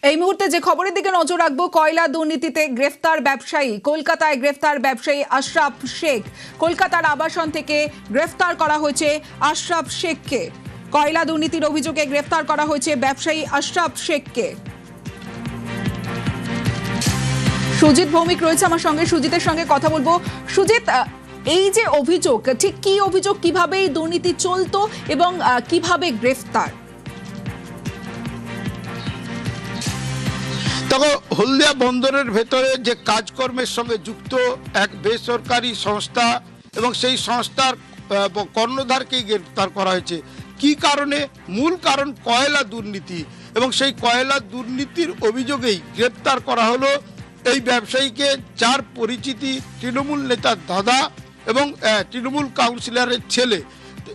এই মুহূর্তে যে খবরের দিকে নজর রাখবো, কয়লা দুর্নীতিতে গ্রেফতার ব্যবসায়ী। কলকাতায় গ্রেফতার ব্যবসায়ী আশরাফ শেখ। কলকাতার আবাসন থেকে গ্রেফতার করা হয়েছে আশরাফ শেখকে। কয়লা দুর্নীতির অভিযোগে গ্রেফতার করা হয়েছে ব্যবসায়ী আশরাফ শেখকে। সুজিত ভৌমিক রয়েছে আমার সঙ্গে, সুজিতের সঙ্গে কথা বলবো। সুজিত, এই যে অভিযোগ, ঠিক কি অভিযোগ, কিভাবে এই দুর্নীতি চলতো এবং কিভাবে গ্রেফতার? তখন হলদিয়া বন্দরের ভেতরে যে কাজকর্মের সঙ্গে যুক্ত এক বেসরকারি সংস্থা এবং সেই সংস্থার কর্ণধারকেই গ্রেপ্তার করা হয়েছে। কি কারণে? মূল কারণ কয়লা দুর্নীতি, এবং সেই কয়লা দুর্নীতির অভিযোগেই গ্রেপ্তার করা হলো এই ব্যবসায়ীকে, যার পরিচিতি তৃণমূল নেতার দাদা এবং তৃণমূল কাউন্সিলরের ছেলে।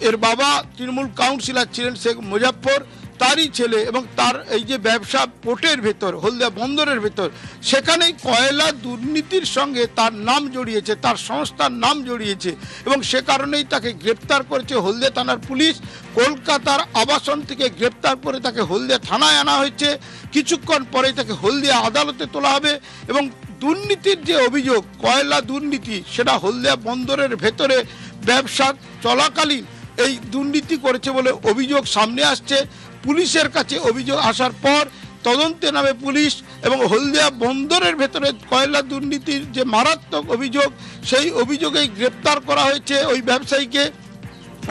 এর বাবা তৃণমূল কাউন্সিলর ছিলেন শেখ মুজাফর, তারই ছেলে, এবং তার এই যে ব্যবসা পোর্টের ভেতর, হলদিয়া বন্দরের ভেতর, সেখানেই কয়লা দুর্নীতির সঙ্গে তার নাম জড়িয়েছে, তার সংস্থার নাম জড়িয়েছে, এবং সে কারণেই তাকে গ্রেপ্তার করেছে হলদিয়া থানার পুলিশ। কলকাতার আবাসন থেকে গ্রেপ্তার করে তাকে হলদিয়া থানায় আনা হয়েছে। কিছুক্ষণ পরেই তাকে হলদিয়া আদালতে তোলা হবে, এবং দুর্নীতির যে অভিযোগ, কয়লা দুর্নীতি, সেটা হলদিয়া বন্দরের ভেতরে ব্যবসা চলাকালীন এই দুর্নীতি করেছে বলে অভিযোগ সামনে আসছে। পুলিশের কাছে অভিযোগ আসার পর তদন্তে নামে পুলিশ, এবং হলদিয়া বন্দরের ভেতরে কয়লা দুর্নীতির যে মারাত্মক অভিযোগ, সেই অভিযোগেই গ্রেপ্তার করা হয়েছে ওই ব্যবসায়ীকে,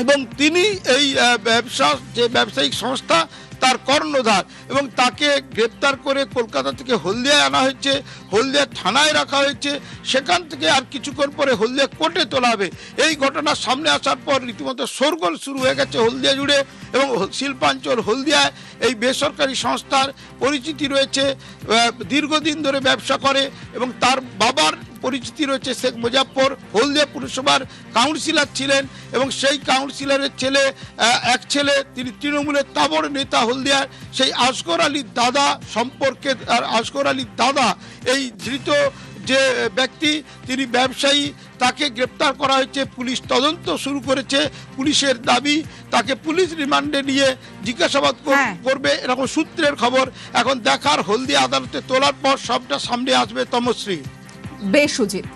এবং তিনি এই ব্যবসায়িক সংস্থা তার কর্ণধার, এবং তাকে গ্রেপ্তার করে কলকাতা থেকে হলদিয়ায় আনা হয়েছে, হলদিয়া থানায় রাখা হয়েছে। সেখান থেকে আর কিছুক্ষণ পরে হলদিয়া কোর্টে তোলা হবে। এই ঘটনা সামনে আসার পর রীতিমতো শোরগোল শুরু হয়ে গেছে হলদিয়া জুড়ে, এবং শিল্পাঞ্চল হলদিয়ায় এই বেসরকারি সংস্থার পরিচিতি রয়েছে, দীর্ঘদিন ধরে ব্যবসা করে, এবং তার বাবার পরিচিতি রয়েছে শেখ মুজাফর, হলদিয়া পুরসভার কাউন্সিলর ছিলেন, এবং সেই কাউন্সিলরের ছেলে, এক ছেলে তিনি তৃণমূলের তাবড় নেতা হলদিয়ার, সেই আসগর আলীর দাদা সম্পর্কে। আর আসগর আলীর দাদা এই ধৃত যে ব্যক্তি, তিনি ব্যবসায়ী, তাকে গ্রেপ্তার করা হয়েছে। পুলিশ তদন্ত শুরু করেছে। পুলিশের দাবি তাকে পুলিশ রিমান্ডে নিয়ে জিজ্ঞাসাবাদ করবে, এরকম সূত্রের খবর। এখন দেখার হলদিয়া আদালতে তোলার পর সবটা সামনে আসবে তমশ্রী। বেশ সুজিত।